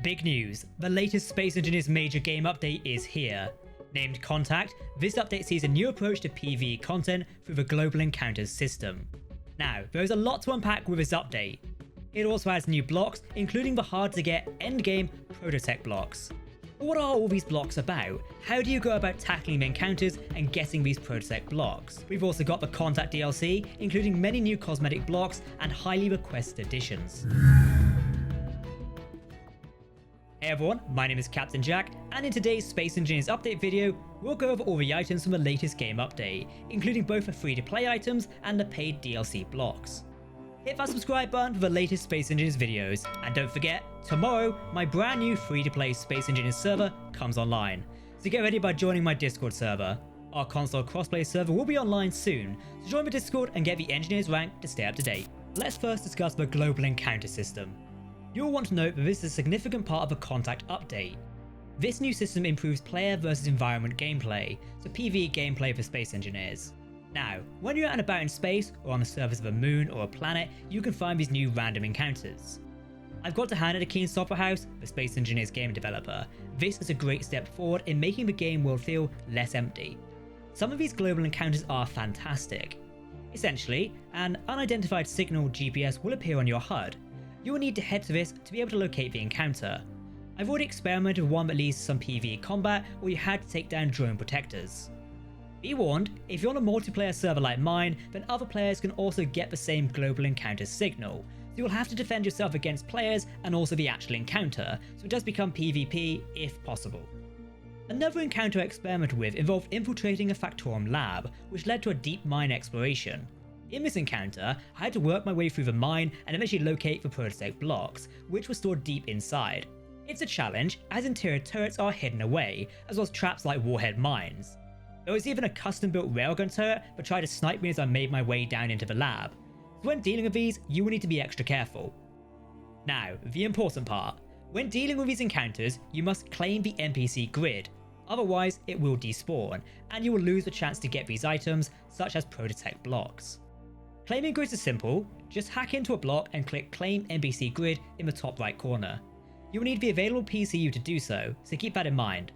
Big news, the latest Space Engineers major game update is here. Named Contact, this update sees a new approach to PvE content through the Global Encounters system. Now, there is a lot to unpack with this update. It also has new blocks, including the hard to get endgame Prototech blocks. But what are all these blocks about? How do you go about tackling the encounters and getting these Prototech blocks? We've also got the Contact DLC, including many new cosmetic blocks and highly requested additions. Hey everyone, my name is Captain Jack, and in today's Space Engineers update video, we'll go over all the items from the latest game update, including both the free-to-play items and the paid DLC blocks. Hit that subscribe button for the latest Space Engineers videos, and don't forget, tomorrow, my brand new free-to-play Space Engineers server comes online, so get ready by joining my Discord server. Our console crossplay server will be online soon, so join the Discord and get the Engineers rank to stay up to date. Let's first discuss the Global Encounter system. You'll want to note that this is a significant part of the Contact update. This new system improves player versus environment gameplay, so PvE gameplay for Space Engineers. Now, when you're out and about in space, or on the surface of a moon or a planet, you can find these new random encounters. I've got to hand it to Keen Software House, the Space Engineers game developer. This is a great step forward in making the game world feel less empty. Some of these global encounters are fantastic. Essentially, an unidentified signal GPS will appear on your HUD. You will need to head to this to be able to locate the encounter. I've already experimented with one that leads to some PvE combat where you had to take down drone protectors. Be warned, if you're on a multiplayer server like mine, then other players can also get the same global encounter signal, so you'll have to defend yourself against players and also the actual encounter, so it does become PvP if possible. Another encounter I experimented with involved infiltrating a Factorum lab, which led to a deep mine exploration. In this encounter, I had to work my way through the mine and eventually locate the Prototech blocks, which were stored deep inside. It's a challenge, as interior turrets are hidden away, as well as traps like warhead mines. There was even a custom-built railgun turret that tried to snipe me as I made my way down into the lab. So when dealing with these, you will need to be extra careful. Now, the important part. When dealing with these encounters, you must claim the NPC Grid. Otherwise, it will despawn, and you will lose the chance to get these items, such as Prototech blocks. Claiming grids is simple, just hack into a block and click Claim NPC Grid in the top right corner. You will need the available PCU to do so keep that in mind.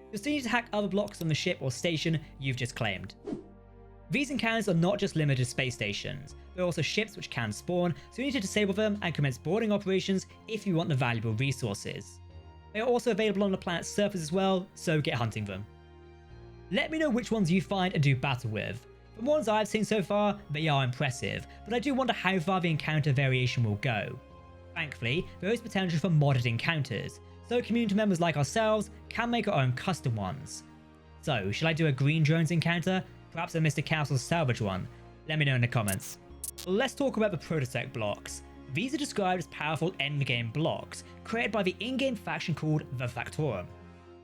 You'll still need to hack other blocks on the ship or station you've just claimed. These encounters are not just limited to space stations, there are also ships which can spawn, so you need to disable them and commence boarding operations if you want the valuable resources. They are also available on the planet's surface as well, so get hunting them. Let me know which ones you find and do battle with. From the ones I've seen so far, they are impressive, but I do wonder how far the encounter variation will go. Thankfully, there is potential for modded encounters, so community members like ourselves can make our own custom ones. So, should I do a green drones encounter? Perhaps a Mr. Castle's salvage one? Let me know in the comments. Let's talk about the Prototech blocks. These are described as powerful endgame blocks, created by the in-game faction called the Factorum.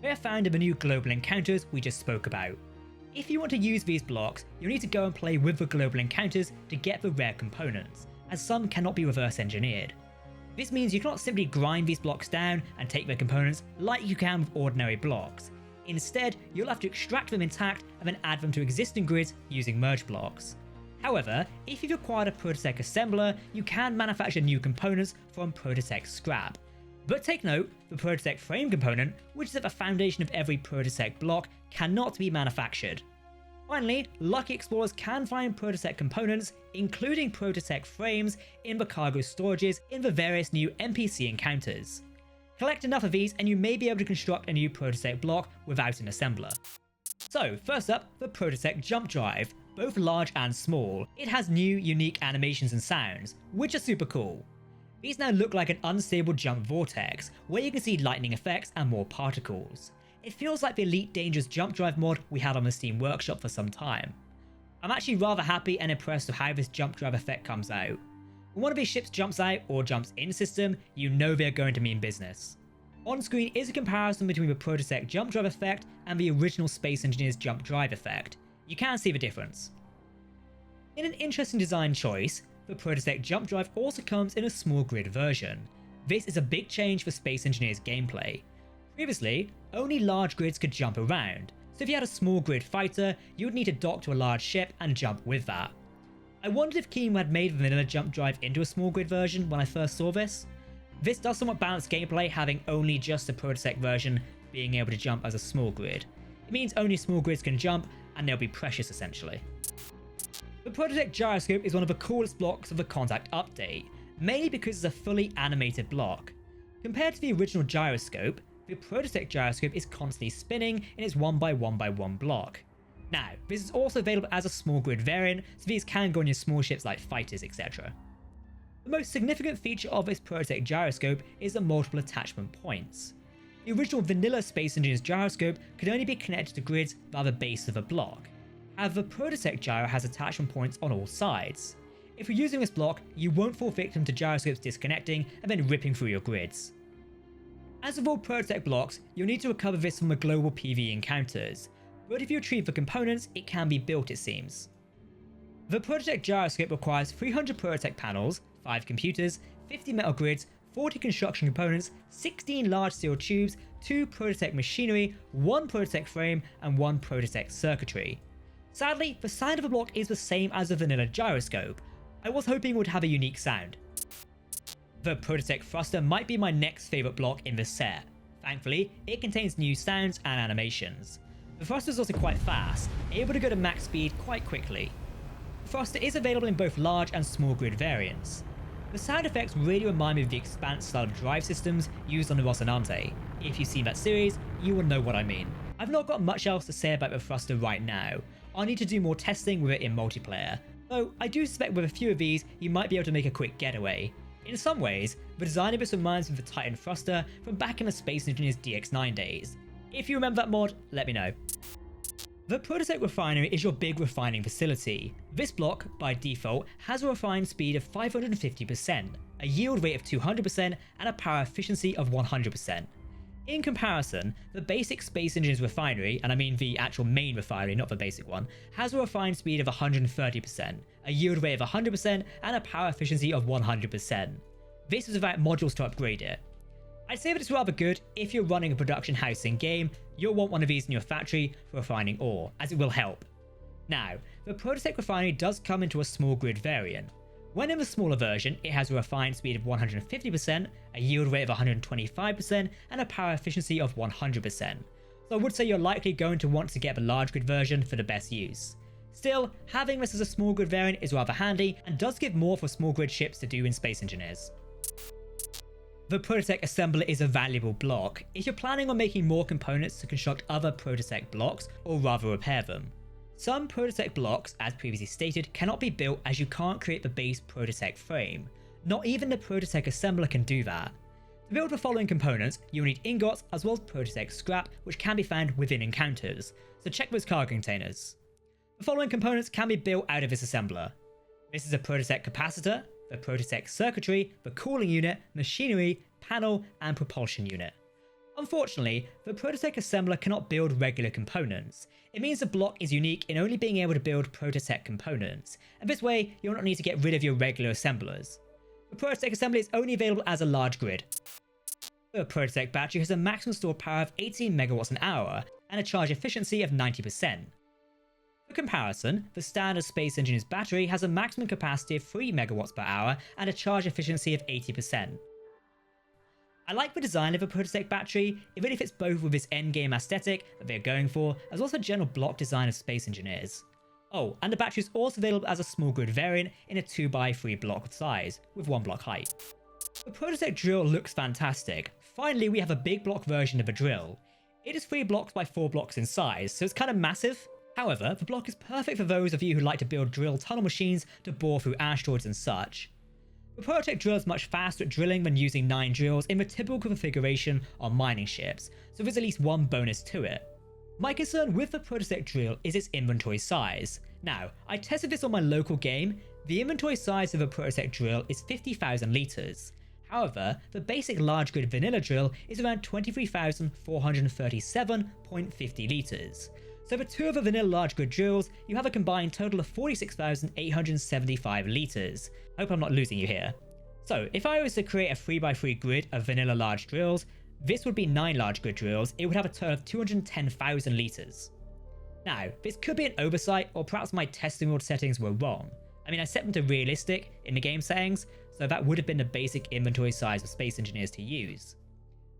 They are found in the new global encounters we just spoke about. If you want to use these blocks, you'll need to go and play with the global encounters to get the rare components, as some cannot be reverse engineered. This means you cannot simply grind these blocks down and take their components like you can with ordinary blocks. Instead, you'll have to extract them intact and then add them to existing grids using merge blocks. However, if you've acquired a Prototech assembler, you can manufacture new components from Prototech scrap. But take note, the Prototech frame component, which is at the foundation of every Prototech block, cannot be manufactured. Finally, lucky explorers can find Prototech components, including Prototech frames, in the cargo storages in the various new NPC encounters. Collect enough of these and you may be able to construct a new Prototech block without an assembler. So first up, the Prototech jump drive, both large and small. It has new unique animations and sounds, which are super cool. These now look like an unstable jump vortex, where you can see lightning effects and more particles. It feels like the Elite Dangerous jump drive mod we had on the Steam Workshop for some time. I'm actually rather happy and impressed with how this jump drive effect comes out. When one of these ships jumps out or jumps in system, you know they're going to mean business. On screen is a comparison between the Prototech jump drive effect and the original Space Engineers jump drive effect. You can see the difference. In an interesting design choice, the Prototech jump drive also comes in a small grid version. This is a big change for Space Engineers gameplay. Previously, only large grids could jump around, so if you had a small grid fighter, you would need to dock to a large ship and jump with that. I wondered if Keen had made the vanilla jump drive into a small grid version when I first saw this. This does somewhat balance gameplay, having only just the Prototech version being able to jump as a small grid. It means only small grids can jump, and they'll be precious essentially. The Prototech Gyroscope is one of the coolest blocks of the Contact update, mainly because it's a fully animated block. Compared to the original Gyroscope, the Prototech Gyroscope is constantly spinning in its 1x1x1 block. Now, this is also available as a small grid variant, so these can go on your small ships like fighters, etc. The most significant feature of this Prototech Gyroscope is the multiple attachment points. The original vanilla Space Engineers Gyroscope could only be connected to grids via the base of a block. However, the Prototech Gyro has attachment points on all sides. If you're using this block, you won't fall victim to gyroscopes disconnecting and then ripping through your grids. As with all Prototech blocks, you'll need to recover this from the global PvE encounters, but if you retrieve the components, it can be built, it seems. The Prototech Gyroscope requires 300 Prototech panels, 5 computers, 50 metal grids, 40 construction components, 16 large steel tubes, 2 Prototech machinery, 1 Prototech frame, and 1 Prototech circuitry. Sadly, the sound of the block is the same as the vanilla Gyroscope. I was hoping it would have a unique sound. The Prototech Thruster might be my next favourite block in the set. Thankfully, it contains new sounds and animations. The Thruster is also quite fast, able to go to max speed quite quickly. The Thruster is available in both large and small grid variants. The sound effects really remind me of the Expanse style drive systems used on the Rocinante. If you've seen that series, you will know what I mean. I've not got much else to say about the Thruster right now. I'll need to do more testing with it in multiplayer, though I do suspect with a few of these you might be able to make a quick getaway. In some ways, the design of this reminds me of the Titan Thruster from back in the Space Engineers DX9 days. If you remember that mod, let me know. The Prototech Refinery is your big refining facility. This block, by default, has a refined speed of 550%, a yield rate of 200%, and a power efficiency of 100%. In comparison, the basic Space Engineers Refinery, and I mean the actual main refinery, not the basic one, has a refined speed of 130%, a yield rate of 100%, and a power efficiency of 100%. This is without modules to upgrade it. I'd say that it's rather good. If you're running a production house in game, you'll want one of these in your factory for refining ore, as it will help. Now, the Prototech Refinery does come into a small grid variant. When in the smaller version, it has a refined speed of 150%, a yield rate of 125%, and a power efficiency of 100%. So I would say you're likely going to want to get the large grid version for the best use. Still, having this as a small grid variant is rather handy and does give more for small grid ships to do in Space Engineers. The Prototech Assembly is a valuable block if you're planning on making more components to construct other Prototech blocks, or rather repair them. Some Prototech blocks, as previously stated, cannot be built as you can't create the base Prototech frame. Not even the Prototech Assembler can do that. To build the following components, you'll need ingots as well as Prototech scrap, which can be found within encounters, so check those cargo containers. The following components can be built out of this assembler. This is a Prototech capacitor, the Prototech circuitry, the cooling unit, machinery, panel, and propulsion unit. Unfortunately, the Prototech assembler cannot build regular components. It means the block is unique in only being able to build Prototech components, and this way you'll not need to get rid of your regular assemblers. The Prototech assembly is only available as a large grid. The Prototech battery has a maximum stored power of 18 megawatts an hour and a charge efficiency of 90%. For comparison, the standard Space Engineers battery has a maximum capacity of 3 megawatts per hour and a charge efficiency of 80%. I like the design of a Prototech battery. It really fits both with this endgame aesthetic that they're going for, as well as the general block design of Space Engineers. Oh, and the battery is also available as a small grid variant in a 2x3 block size, with 1 block height. The Prototech drill looks fantastic. Finally, we have a big block version of a drill. It is 3 blocks by 4 blocks in size, so it's kind of massive. However, the block is perfect for those of you who like to build drill tunnel machines to bore through asteroids and such. The Prototech drill is much faster at drilling than using 9 drills in the typical configuration on mining ships, so there's at least one bonus to it. My concern with the Prototech drill is its inventory size. Now, I tested this on my local game. The inventory size of a Prototech drill is 50,000 litres. However, the basic large grid vanilla drill is around 23,437.50 litres. So for 2 of the vanilla large grid drills, you have a combined total of 46,875 litres. Hope I'm not losing you here. So if I was to create a 3x3 grid of vanilla large drills, this would be 9 large grid drills. It would have a total of 210,000 litres. Now, this could be an oversight, or perhaps my testing world settings were wrong. I mean, I set them to realistic in the game settings, so that would have been the basic inventory size for Space Engineers to use.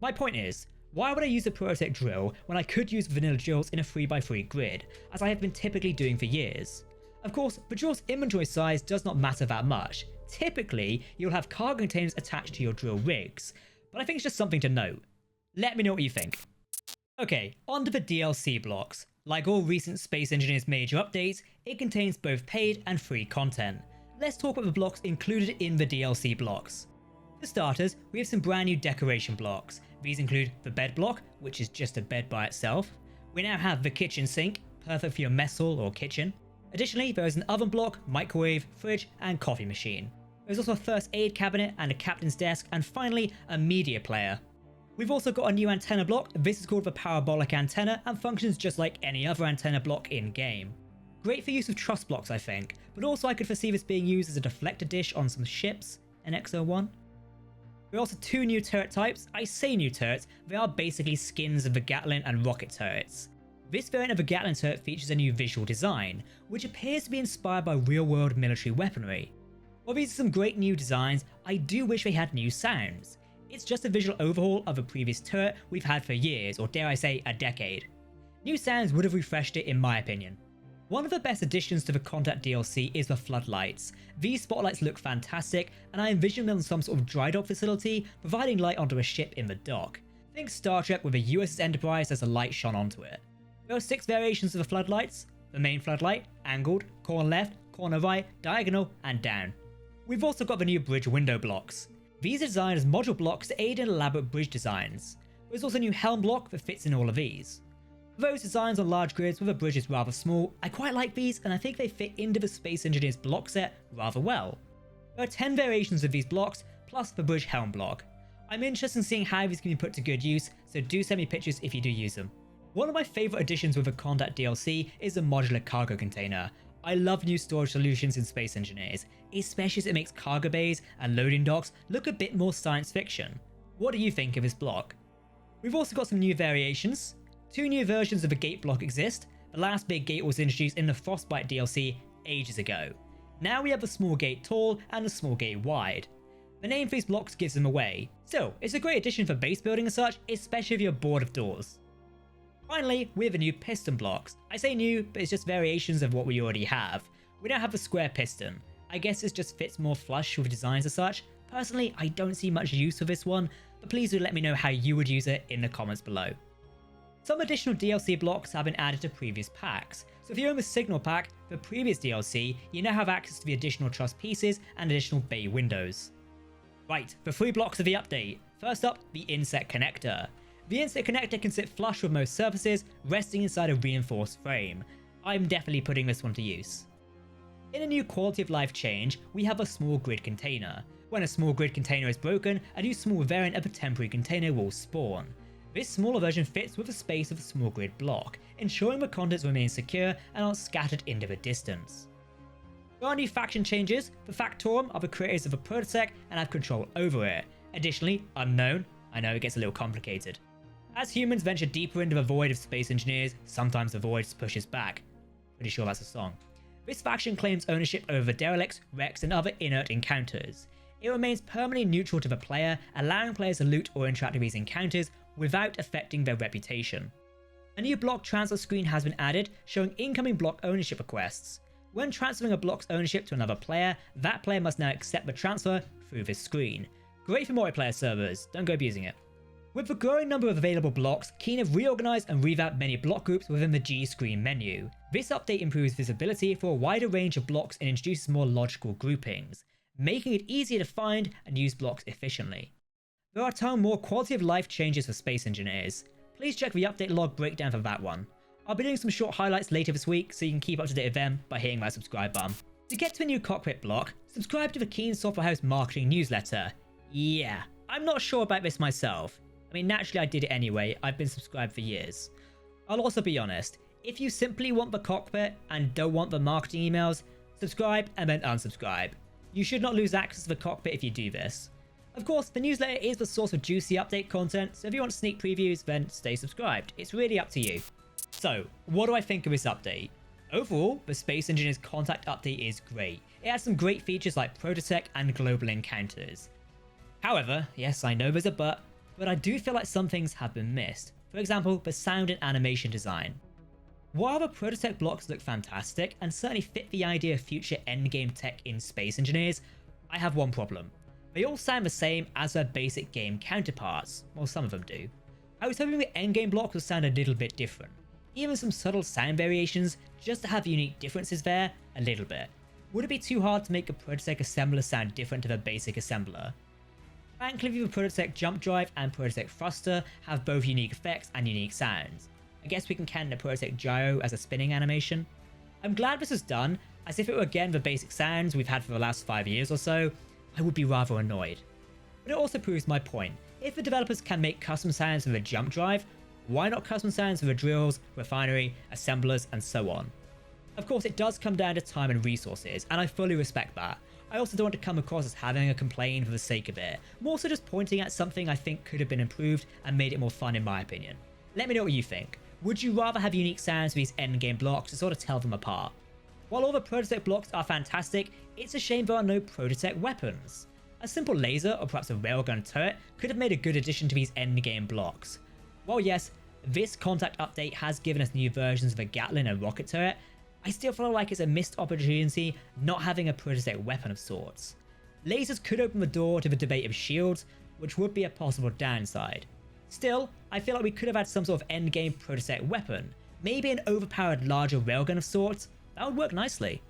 My point is, why would I use a Prototech drill when I could use vanilla drills in a 3x3 grid, as I have been typically doing for years? Of course, the drill's inventory size does not matter that much. Typically, you'll have cargo containers attached to your drill rigs, but I think it's just something to note. Let me know what you think. Okay, on to the DLC blocks. Like all recent Space Engineers major updates, it contains both paid and free content. Let's talk about the blocks included in the DLC blocks. For starters, we have some brand new decoration blocks. These include the bed block, which is just a bed by itself. We now have the kitchen sink, perfect for your mess hall or kitchen. Additionally, there is an oven block, microwave, fridge, and coffee machine. There's also a first aid cabinet and a captain's desk, and finally, a media player. We've also got a new antenna block. This is called the parabolic antenna and functions just like any other antenna block in-game. Great for use of truss blocks, I think, but also I could foresee this being used as a deflector dish on some ships in XO1. There are also two new turret types. I say new turrets, they are basically skins of the Gatling and rocket turrets. This variant of the Gatling turret features a new visual design, which appears to be inspired by real-world military weaponry. While these are some great new designs, I do wish they had new sounds. It's just a visual overhaul of a previous turret we've had for years, or dare I say, a decade. New sounds would have refreshed it in my opinion. One of the best additions to the Contact DLC is the floodlights. These spotlights look fantastic, and I envision them on some sort of dry dock facility, providing light onto a ship in the dock. Think Star Trek with a USS Enterprise as a light shone onto it. There are 6 variations of the floodlights: the main floodlight, angled, corner left, corner right, diagonal, and down. We've also got the new bridge window blocks. These are designed as module blocks to aid in elaborate bridge designs. There's also a new helm block that fits in all of these. For those designs on large grids where the bridge is rather small, I quite like these and I think they fit into the Space Engineers block set rather well. There are 10 variations of these blocks, plus the bridge helm block. I'm interested in seeing how these can be put to good use, so do send me pictures if you do use them. One of my favourite additions with the Contact DLC is the modular cargo container. I love new storage solutions in Space Engineers, especially as it makes cargo bays and loading docks look a bit more science fiction. What do you think of this block? We've also got some new variations. 2 new versions of the gate block exist. The last big gate was introduced in the Frostbite DLC ages ago. Now we have the small gate tall and the small gate wide. The name for these blocks gives them away. Still, it's a great addition for base building and such, especially if you're bored of doors. Finally, we have the new piston blocks. I say new, but it's just variations of what we already have. We now have the square piston. I guess it just fits more flush with designs as such. Personally, I don't see much use for this one, but please do let me know how you would use it in the comments below. Some additional DLC blocks have been added to previous packs, so if you own the Signal pack, the previous DLC, you now have access to the additional truss pieces and additional bay windows. Right, the 3 blocks of the update. First up, the inset connector. The inset connector can sit flush with most surfaces, resting inside a reinforced frame. I'm definitely putting this one to use. In a new quality of life change, we have a small grid container. When a small grid container is broken, a new small variant of a temporary container will spawn. This smaller version fits with the space of the small grid block, ensuring the contents remain secure and aren't scattered into the distance. There are new faction changes. The Factorum are the creators of the Prototech and have control over it. Additionally, Unknown. I know it gets a little complicated. As humans venture deeper into the void of Space Engineers, sometimes the void pushes back. Pretty sure that's a song. This faction claims ownership over the derelicts, wrecks, and other inert encounters. It remains permanently neutral to the player, allowing players to loot or interact with these encounters without affecting their reputation. A new block transfer screen has been added, showing incoming block ownership requests. When transferring a block's ownership to another player, that player must now accept the transfer through this screen. Great for multiplayer servers, don't go abusing it. With the growing number of available blocks, Keen have reorganized and revamped many block groups within the G screen menu. This update improves visibility for a wider range of blocks and introduces more logical groupings, making it easier to find and use blocks efficiently. There are a ton more quality of life changes for Space Engineers. Please check the update log breakdown for that one. I'll be doing some short highlights later this week so you can keep up to date with them by hitting that subscribe button. To get to the new cockpit block, subscribe to the Keen Software House marketing newsletter. Yeah, I'm not sure about this myself. I mean, naturally I did it anyway, I've been subscribed for years. I'll also be honest, if you simply want the cockpit and don't want the marketing emails, subscribe and then unsubscribe. You should not lose access to the cockpit if you do this. Of course, the newsletter is the source of juicy update content, so if you want sneak previews, then stay subscribed. It's really up to you. So, what do I think of this update? Overall, the Space Engineers Contact update is great. It has some great features like Prototech and global encounters. However, yes, I know there's a but I do feel like some things have been missed. For example, the sound and animation design. While the Prototech blocks look fantastic and certainly fit the idea of future endgame tech in Space Engineers, I have one problem. They all sound the same as their basic game counterparts, well some of them do. I was hoping the endgame blocks would sound a little bit different. Even some subtle sound variations just to have unique differences there a little bit. Would it be too hard to make a Prototech assembler sound different to the basic assembler? Thankfully, the Prototech jump drive and Prototech thruster have both unique effects and unique sounds. I guess we can count the Prototech Gyro as a spinning animation. I'm glad this was done, as if it were again the basic sounds we've had for the last 5 years or so, I would be rather annoyed. But it also proves my point. If the developers can make custom sounds for the jump drive, why not custom sounds for the drills, refinery, assemblers, and so on? Of course, it does come down to time and resources, and I fully respect that. I also don't want to come across as having a complaint for the sake of it, more so just pointing at something I think could have been improved and made it more fun in my opinion. Let me know what you think. Would you rather have unique sounds for these endgame blocks to sort of tell them apart? While all the Prototech blocks are fantastic, it's a shame there are no Prototech weapons. A simple laser or perhaps a railgun turret could have made a good addition to these endgame blocks. While yes, this contact update has given us new versions of a Gatling and rocket turret, I still feel like it's a missed opportunity not having a Prototech weapon of sorts. Lasers could open the door to the debate of shields, which would be a possible downside. Still, I feel like we could have had some sort of endgame Prototech weapon, maybe an overpowered larger railgun of sorts. That would work nicely.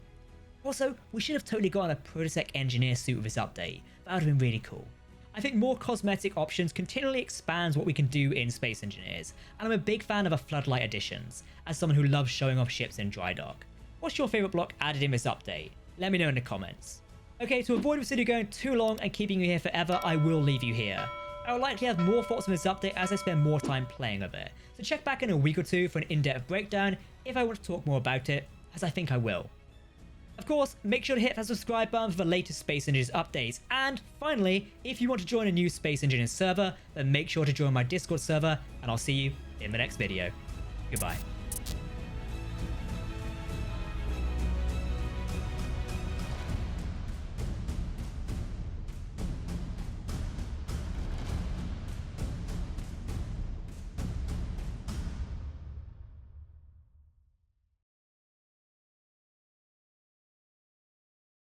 Also, we should have totally gotten a Prototech engineer suit with this update. That would have been really cool. I think more cosmetic options continually expands what we can do in Space Engineers, and I'm a big fan of the Floodlight additions, as someone who loves showing off ships in dry dock. What's your favourite block added in this update? Let me know in the comments. Okay, to avoid this video going too long and keeping you here forever, I will leave you here. I will likely have more thoughts on this update as I spend more time playing with it, so check back in a week or two for an in-depth breakdown if I want to talk more about it, as I think I will. Of course, make sure to hit that subscribe button for the latest Space Engineers updates, and finally, if you want to join a new Space Engineers server, then make sure to join my Discord server, and I'll see you in the next video. Goodbye.